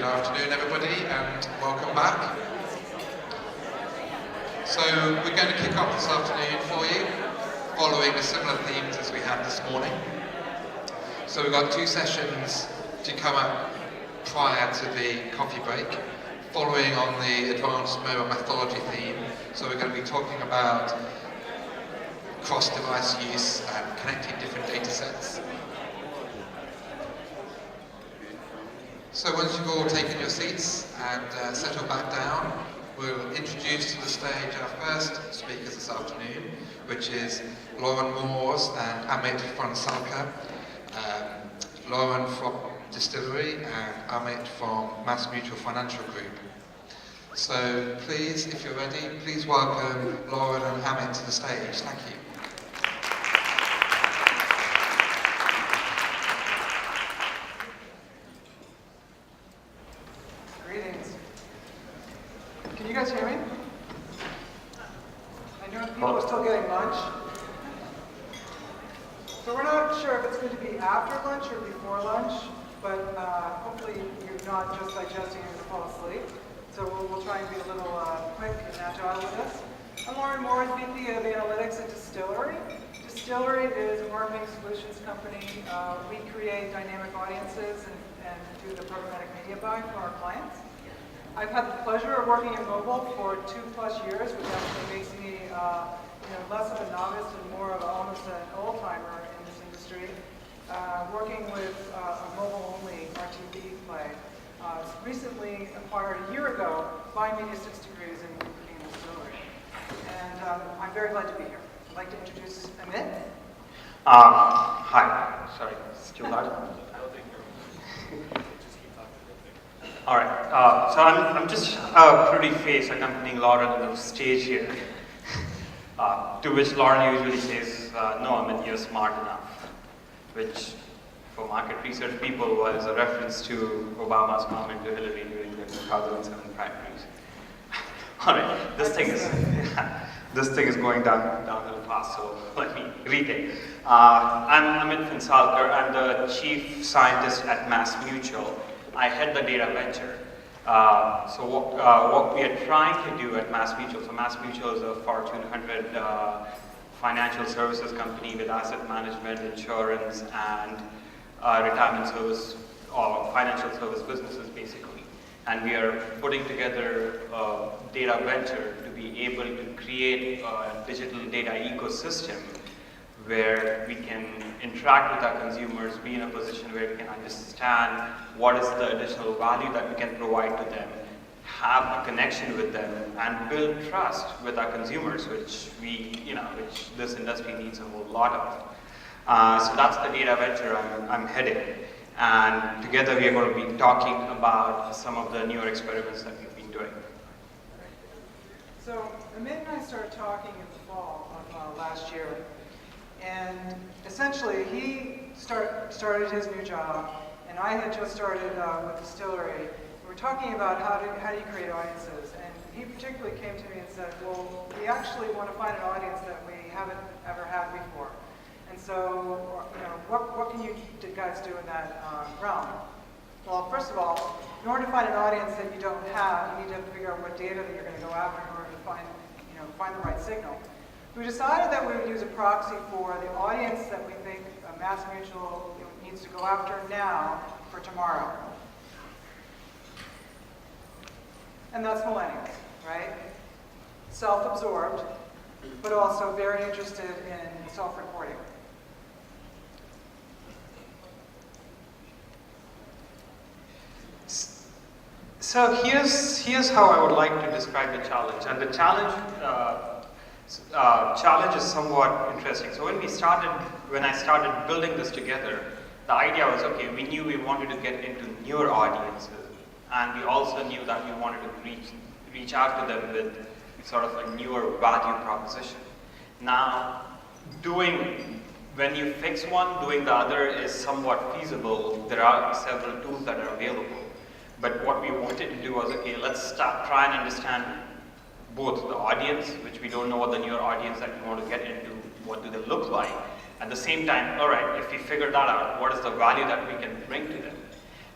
Good afternoon, everybody, and welcome back. So we're going to kick off this afternoon for you, following the similar themes as we had this morning. So we've got two sessions to come up prior to the coffee break, following on the advanced mobile methodology theme. So we're going to be talking about cross-device use and connecting different data sets. So once you've all taken your seats and settled back down, we'll introduce to the stage our first speakers this afternoon, which is Lauren Moores and Amit Phansalkar. Lauren from Dstillery and Amit from MassMutual Financial Group. So please, if you're ready, please welcome Lauren and Amit to the stage. Thank you. Greetings. Can you guys hear me? I know people are still getting lunch. So we're not sure if it's going to be after lunch or before lunch, but hopefully you're not just digesting and fall asleep. So we'll try and be a little quick and agile with this. I'm Lauren Moore, VP of Analytics at Dstillery. Dstillery is a marketing solutions company. We create dynamic audiences and do the programmatic media buying for our clients. I've had the pleasure of working in mobile for 2+ years, which actually makes me less of a novice and more of almost an old-timer in this industry. Working with a mobile-only RTV play. Recently acquired a year ago by Media 6 Degrees and became a Dstillery. And I'm very glad to be here. I'd like to introduce Amit. Hi. Sorry, it's too loud. All right. So I'm just a pretty face accompanying Lauren on the stage here. To which Lauren usually says, "No, Amit, you're smart enough," which, for market research people, was a reference to Obama's comment to Hillary during the 2007 primaries. All right, this thing is going downhill fast, so let me retake. I'm Amit Phansalkar. I'm the chief scientist at MassMutual. I head the data venture. So what we are trying to do at MassMutual, so MassMutual is a Fortune 100 financial services company with asset management, insurance, and retirement service, or financial service businesses basically. And we are putting together a data venture to be able to create a digital data ecosystem where we can interact with our consumers, be in a position where we can understand what is the additional value that we can provide to them, have a connection with them, and build trust with our consumers, which which this industry needs a whole lot of. So that's the data venture I'm heading. And together we are going to be talking about some of the newer experiments that we've been doing. So Amit and I started talking in the fall of last year. And essentially, he started his new job, and I had just started with Dstillery. We were talking about how do you create audiences, and he particularly came to me and said, well, we actually want to find an audience that we haven't ever had before. And so, what can you guys do in that realm? Well, first of all, in order to find an audience that you don't have, you need to figure out what data that you're going to go after in order to find the right signal. We decided that we would use a proxy for the audience that we think MassMutual needs to go after now for tomorrow. And that's millennials, right? Self-absorbed, but also very interested in self-reporting. So here's how I would like to describe the challenge. And the challenge is somewhat interesting. So when I started building this together, the idea was, okay, we knew we wanted to get into newer audiences, and we also knew that we wanted to reach out to them with sort of a newer value proposition. Now, when you fix one, doing the other is somewhat feasible. There are several tools that are available. But what we wanted to do was, okay, let's try and understand both the audience, which we don't know what the newer audience that we want to get into, what do they look like. At the same time, all right, if we figure that out, what is the value that we can bring to them?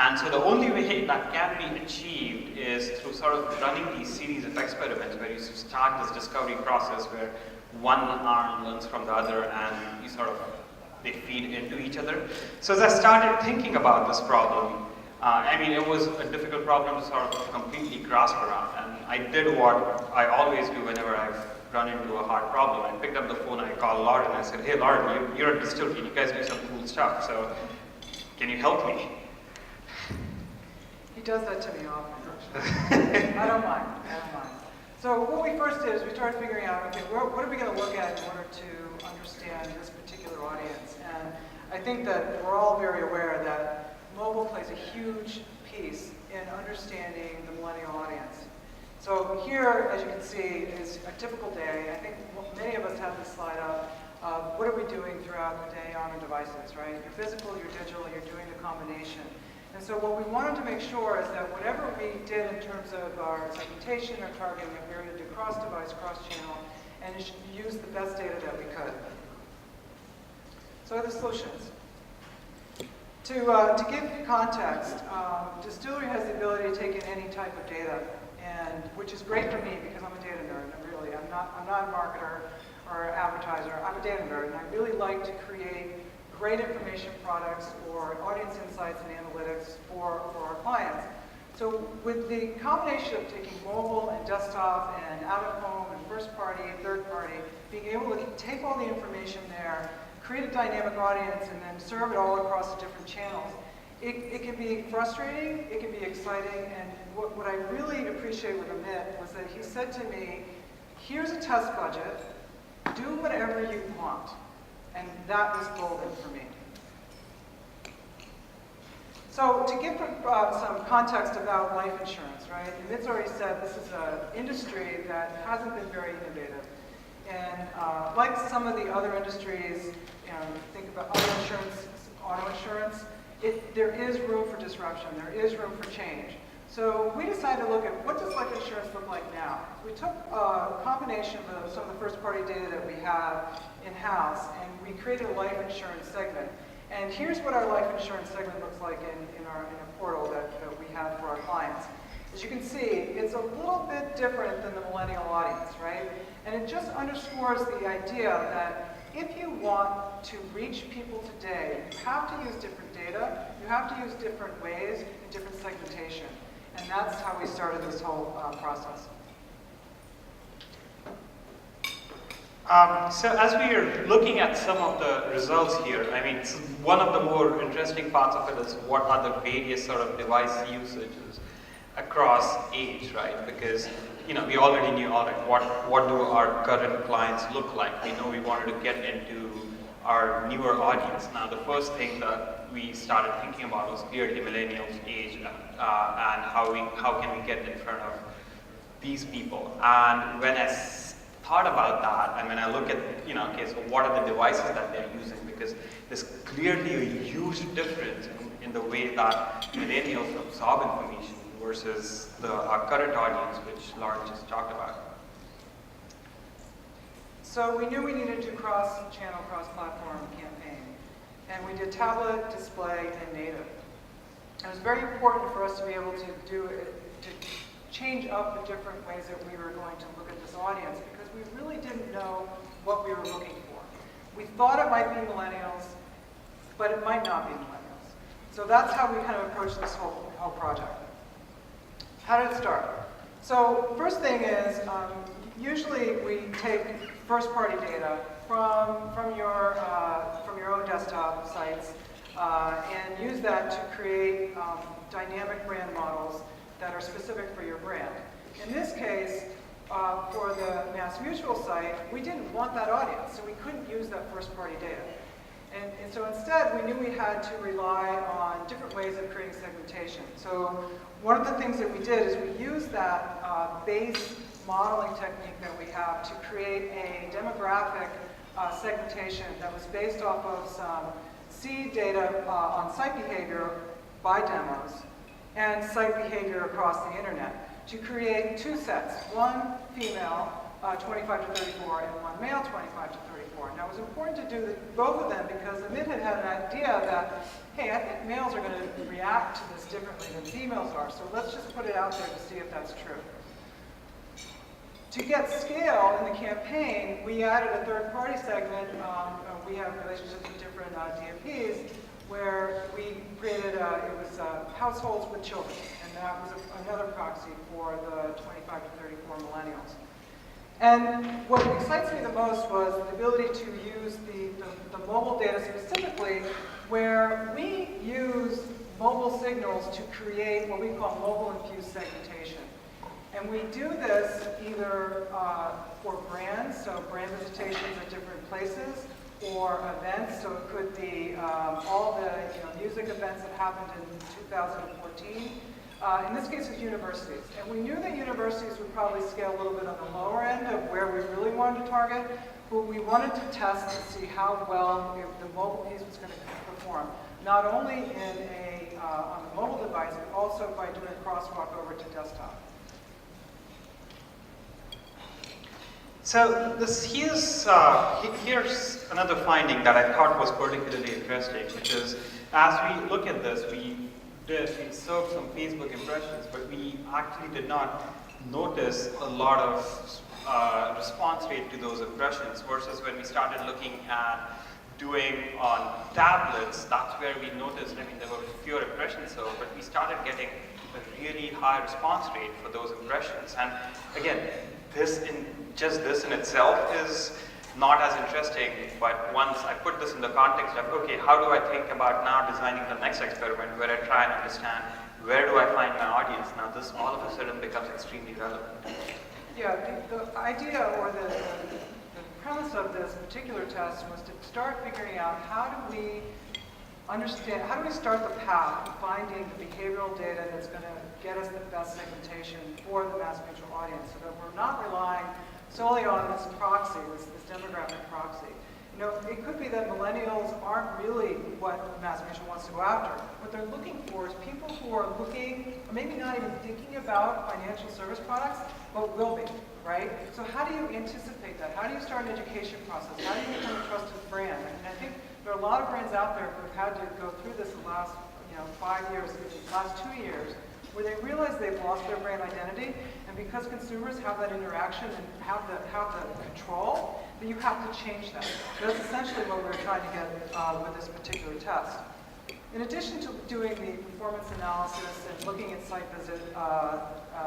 And so the only way that can be achieved is through sort of running these series of experiments where you start this discovery process where one arm learns from the other and you sort of, they feed into each other. So as I started thinking about this problem, I mean, it was a difficult problem to sort of completely grasp around. And I did what I always do whenever I've run into a hard problem. I picked up the phone, I called Lauren, and I said, hey Lauren, you're at Dstillery, you guys do some cool stuff, so can you help me? He does that to me often, actually. I don't mind. So what we first did is we started figuring out, okay, what are we going to look at in order to understand this particular audience? And I think that we're all very aware that mobile plays a huge piece in understanding the millennial audience. So here, as you can see, is a typical day. I think many of us have this slide up. What are we doing throughout the day on our devices, right? You're physical, you're digital, you're doing the combination. And so what we wanted to make sure is that whatever we did in terms of our segmentation or targeting, that we were going to do cross-device, cross-channel, and use the best data that we could. So what are the solutions? To give context, Dstillery has the ability to take in any type of data, and which is great for me because I'm a data nerd. I'm not a marketer or advertiser. I'm a data nerd, and I really like to create great information products or audience insights and analytics for our clients. So with the combination of taking mobile and desktop and out of home and first party, third party, being able to take all the information there, create a dynamic audience, and then serve it all across the different channels, it can be frustrating, it can be exciting, and what I really appreciate with Amit was that he said to me, here's a test budget, do whatever you want. And that was golden for me. So to give some context about life insurance, right? Amit's already said this is an industry that hasn't been very innovative. And like some of the other industries, think about auto insurance, there is room for disruption, there is room for change. So we decided to look at what does life insurance look like now. We took a combination of some of the first party data that we have in-house, and we created a life insurance segment. And here's what our life insurance segment looks like in a portal that we have for our clients. As you can see, it's a little bit different than the millennial audience, right? And it just underscores the idea that if you want to reach people today, you have to use different data, you have to use different ways and different segmentation. And that's how we started this whole process. So as we are looking at some of the results here, I mean, one of the more interesting parts of it is what are the various sort of device usages across age, right? Because, we already knew, all right, what do our current clients look like? We know we wanted to get into our newer audience. Now, the first thing that we started thinking about was clearly millennials' age and how can we get in front of these people. And when I thought about that, and when I look at, okay, so what are the devices that they're using? Because there's clearly a huge difference in the way that millennials absorb information versus our current audience, which Lauren just talked about. So we knew we needed to cross-channel, cross-platform campaign. And we did tablet, display, and native. It was very important for us to be able to do it, to change up the different ways that we were going to look at this audience, because we really didn't know what we were looking for. We thought it might be millennials, but it might not be millennials. So that's how we kind of approached this whole project. How did it start? So first thing is, usually we take first-party data from your own desktop sites and use that to create dynamic brand models that are specific for your brand. In this case, for the MassMutual site, we didn't want that audience, so we couldn't use that first-party data. And so instead, we knew we had to rely on different ways of creating segmentation. So one of the things that we did is we used that base modeling technique that we have to create a demographic segmentation that was based off of some seed data on site behavior by demos and site behavior across the internet to create two sets, one female, 25 to 34, and one male, 25 to 34. 34. Now it was important to do both of them because Amit had an idea that, hey, I think males are going to react to this differently than females are, so let's just put it out there to see if that's true. To get scale in the campaign, we added a third-party segment. We have relationships with different DMPs where we created, it was households with children, and that was another proxy for the 25 to 34 millennials. And what excites me the most was the ability to use the mobile data specifically, where we use mobile signals to create what we call mobile-infused segmentation. And we do this either for brands, so brand visitations at different places, or events, so it could be all the music events that happened in 2014. In this case, it's universities. And we knew that universities would probably scale a little bit on the lower end of where we really wanted to target, but we wanted to test to see how well the mobile piece was going to perform, not only on the mobile device, but also by doing a crosswalk over to desktop. So here's another finding that I thought was particularly interesting, which is as we look at this, we served some Facebook impressions, but we actually did not notice a lot of response rate to those impressions versus when we started looking at doing on tablets. That's where we noticed, I mean, there were fewer impressions, but we started getting a really high response rate for those impressions. And again, this in itself is not as interesting, but once I put this in the context of, okay, how do I think about now designing the next experiment where I try and understand where do I find my audience, now this all of a sudden becomes extremely relevant. Yeah, the idea or the premise of this particular test was to start figuring out how do we start the path of finding the behavioral data that's going to get us the best segmentation for the mass mutual audience, so that we're not relying solely on this proxy, this demographic proxy. You know, it could be that millennials aren't really what mass mutual wants to go after. What they're looking for is people who are looking, or maybe not even thinking about financial service products, but will be, right? So how do you anticipate that? How do you start an education process? How do you become a trusted brand? And I think there are a lot of brands out there who have had to go through this the last 5 years, the last 2 years, where they realize they've lost their brand identity, and because consumers have that interaction and have the control, then you have to change that. That's essentially what we're trying to get with this particular test. In addition to doing the performance analysis and looking at site visit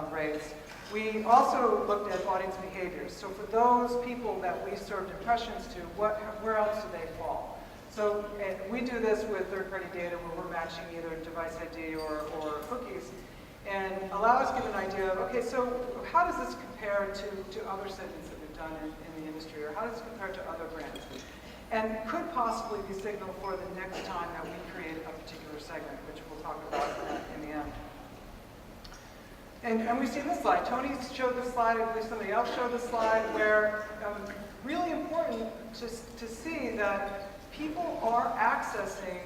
rates, we also looked at audience behaviors. So for those people that we served impressions to, where else do they fall? So we do this with third-party data where we're matching either device ID or cookies, and allow us to give an idea of, okay, so how does this compare to other segments that we've done in the industry, or how does it compare to other brands? And could possibly be signal for the next time that we create a particular segment, which we'll talk about in the end. And we've seen this slide. Tony showed this slide, I believe somebody else showed this slide, where really important to see that people are accessing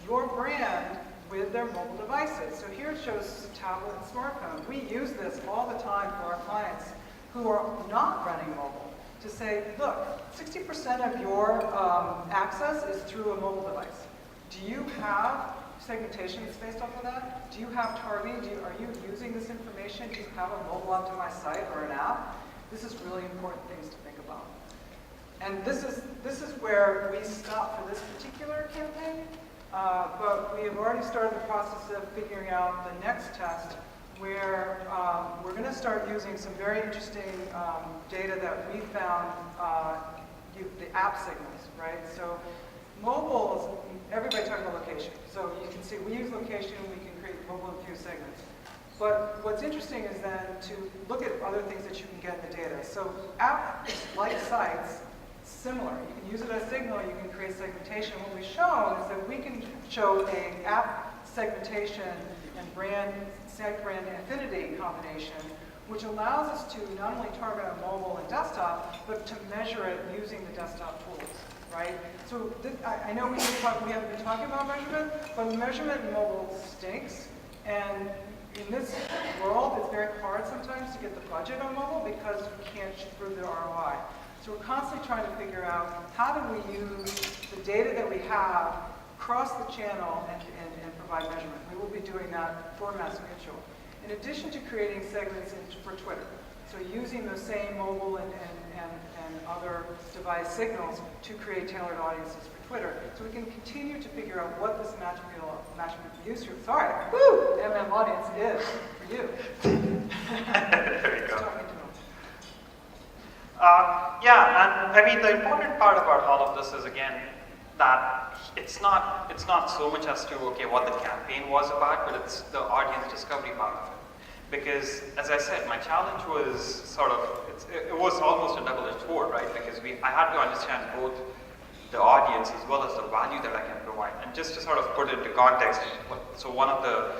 your brand with their mobile devices. So here it shows tablet and smartphone. We use this all the time for our clients who are not running mobile to say, look, 60% of your access is through a mobile device. Do you have segmentation that's based off of that? Do you have targeting? Are you using this information? Do you have a mobile optimized site or an app? This is really important things to think about. And this is where we stop for this particular campaign. But we have already started the process of figuring out the next test where we're going to start using some very interesting data that we found, the app signals, right? So mobile, everybody talking about location. So you can see we use location, we can create mobile-infused segments. But what's interesting is then to look at other things that you can get in the data. So app-like sites, similar. You can use it as signal, you can create segmentation. What we've shown is that we can show an app segmentation and brand affinity combination, which allows us to not only target on mobile and desktop, but to measure it using the desktop tools, right? So I know we haven't been talking about measurement, but measurement in mobile stinks. And in this world, it's very hard sometimes to get the budget on mobile because you can't prove the ROI. So we're constantly trying to figure out how do we use the data that we have across the channel and provide measurement. We will be doing that for MassMutual. In addition to creating segments for Twitter, so using those same mobile and other device signals to create tailored audiences for Twitter. So we can continue to figure out what this matchmaking user, sorry, woo, MM audience is for you. There you go. Talking to them. Yeah, and I mean the important part about all of this is again that it's not so much as to okay what the campaign was about, but it's the audience discovery part of it. Because as I said, my challenge was sort of it was almost a double-edged sword, right? Because I had to understand both the audience as well as the value that I can provide. And just to sort of put it into context, so one of the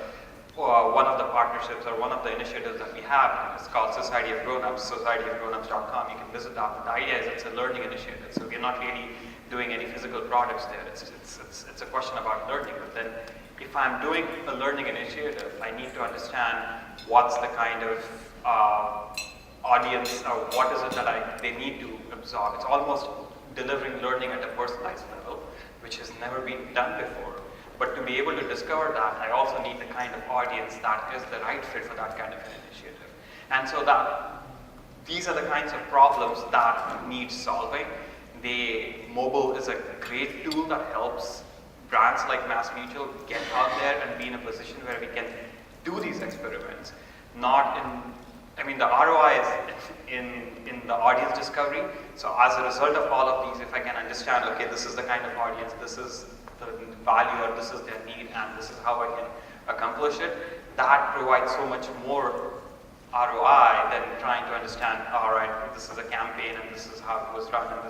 partnerships or one of the initiatives that we have is called Society of Grownups, societyofgrownups.com. You can visit that. But the idea is it's a learning initiative, so we're not really doing any physical products there. It's a question about learning. But then if I'm doing a learning initiative, I need to understand what's the kind of audience or what is it that they need to absorb. It's almost delivering learning at a personalized level, which has never been done before. But to be able to discover that, I also need the kind of audience that is the right fit for that kind of an initiative. And so these are the kinds of problems that need solving. Mobile is a great tool that helps brands like MassMutual get out there and be in a position where we can do these experiments. The ROI is in the audience discovery. So as a result of all of these, if I can understand, okay, this is the kind of audience, this is the value, or this is their need, and this is how I can accomplish it, that provides so much more ROI than trying to understand, all right, this is a campaign, and this is how it was run, and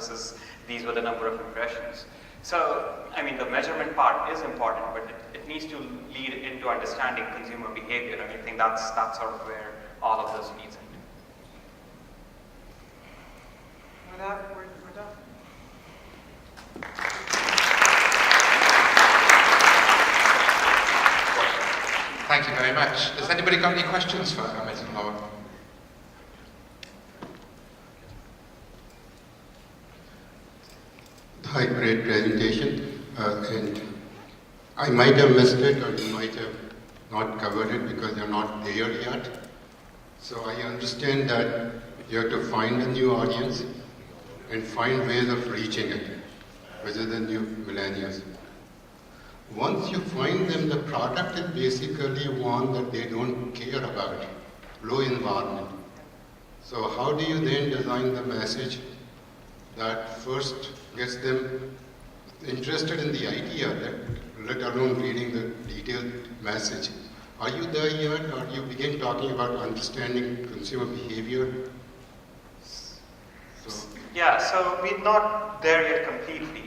these were the number of impressions. So, the measurement part is important, but it needs to lead into understanding consumer behavior, and I think that's sort of where all of this leads into. With that, we're done. Thank you very much. Has anybody got any questions for Amit and Lauren? Hi, great presentation. And I might have missed it, or you might have not covered it because you're not there yet. So I understand that you have to find a new audience and find ways of reaching it, which is the new millennials. Once you find them, the product is basically one that they don't care about, low environment. So how do you then design the message that first gets them interested in the idea, let alone reading the detailed message? Are you there yet, or you begin talking about understanding consumer behavior? So we're not there yet completely.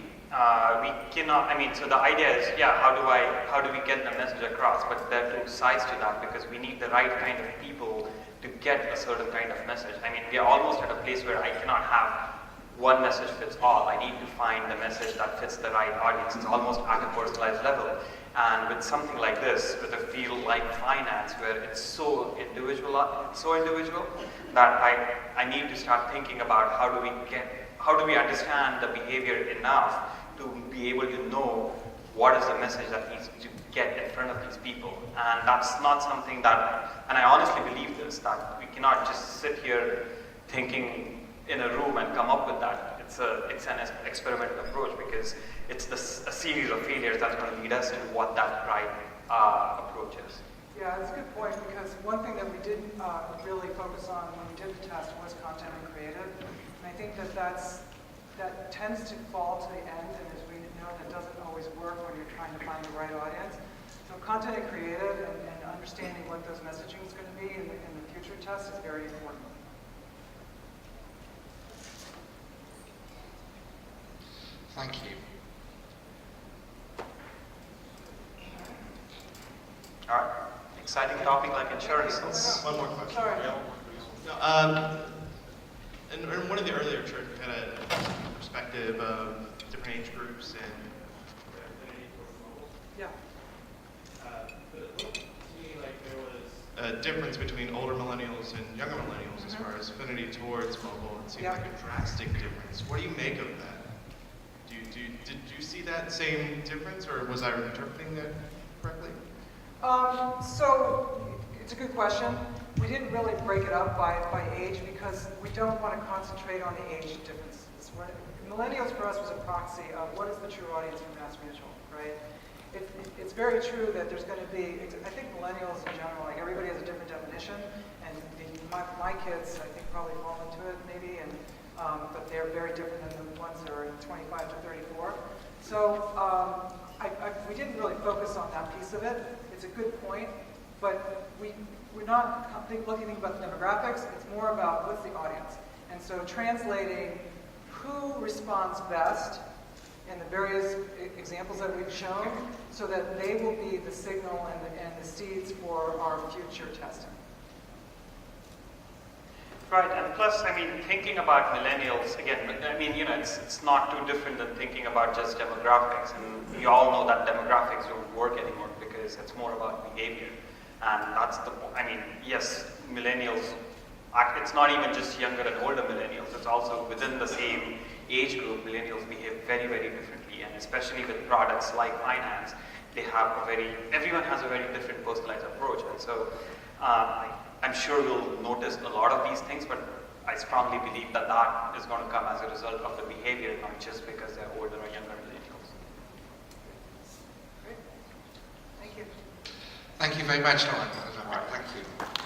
We cannot, so the idea is, how do we get the message across? But there are two sides to that, because we need the right kind of people to get a certain kind of message. We are almost at a place where I cannot have one message fits all. I need to find the message that fits the right audience. It's almost at a personalized level. And with something like this, with a field like finance, where it's so individual, that I need to start thinking about how do we understand the behavior enough to be able to know what is the message that needs to get in front of these people. And that's not something that, and I honestly believe this, that we cannot just sit here thinking in a room and come up with that. It's an experimental approach, because it's a series of failures that's going to lead us to what that right approach is. Yeah, that's a good point, because one thing that we didn't really focus on when we did the test was content and creative. And I think that tends to fall to the end, and as we know, that doesn't always work when you're trying to find the right audience. So content and creative and understanding what those messaging is going to be in the future test is very important. Thank you. All right. Exciting topic like insurance. One more question. Sorry. In one of the earlier charts, we had a perspective of different age groups and Yeah. but it looked to me like there was difference between older millennials and younger millennials as far as affinity towards mobile. It seems Yeah. like a drastic difference. What do you make of that? Did you see that same difference, or was I interpreting that correctly? So it's a good question. We didn't really break it up by age because we don't want to concentrate on the age differences. Millennials for us was a proxy of what is the true audience for Mass Mutual, right? It's very true that there's going to be, I think millennials in general, like everybody has a different definition, and my kids, I think, probably fall into it maybe, and but they're very different than the ones that are 25 to 34. So we didn't really focus on that piece of it. It's a good point, but we're not looking about the demographics. It's more about what's the audience. And so translating who responds best in the various examples that we've shown so that they will be the signal and the seeds for our future testing. Right, and plus, I mean, thinking about millennials, again, I mean, you know, it's not too different than thinking about just demographics, and we all know that demographics don't work anymore because it's more about behavior, and that's the point. I mean, yes, millennials, it's not even just younger and older millennials, it's also within the same age group, millennials behave very, very differently, and especially with products like finance, they have everyone has a very different personalized approach, and so I'm sure we'll notice a lot of these things, but I strongly believe that that is going to come as a result of the behavior, not just because they're older or younger millennials. Great. Thank you. Thank you very much, Lauren. Thank you.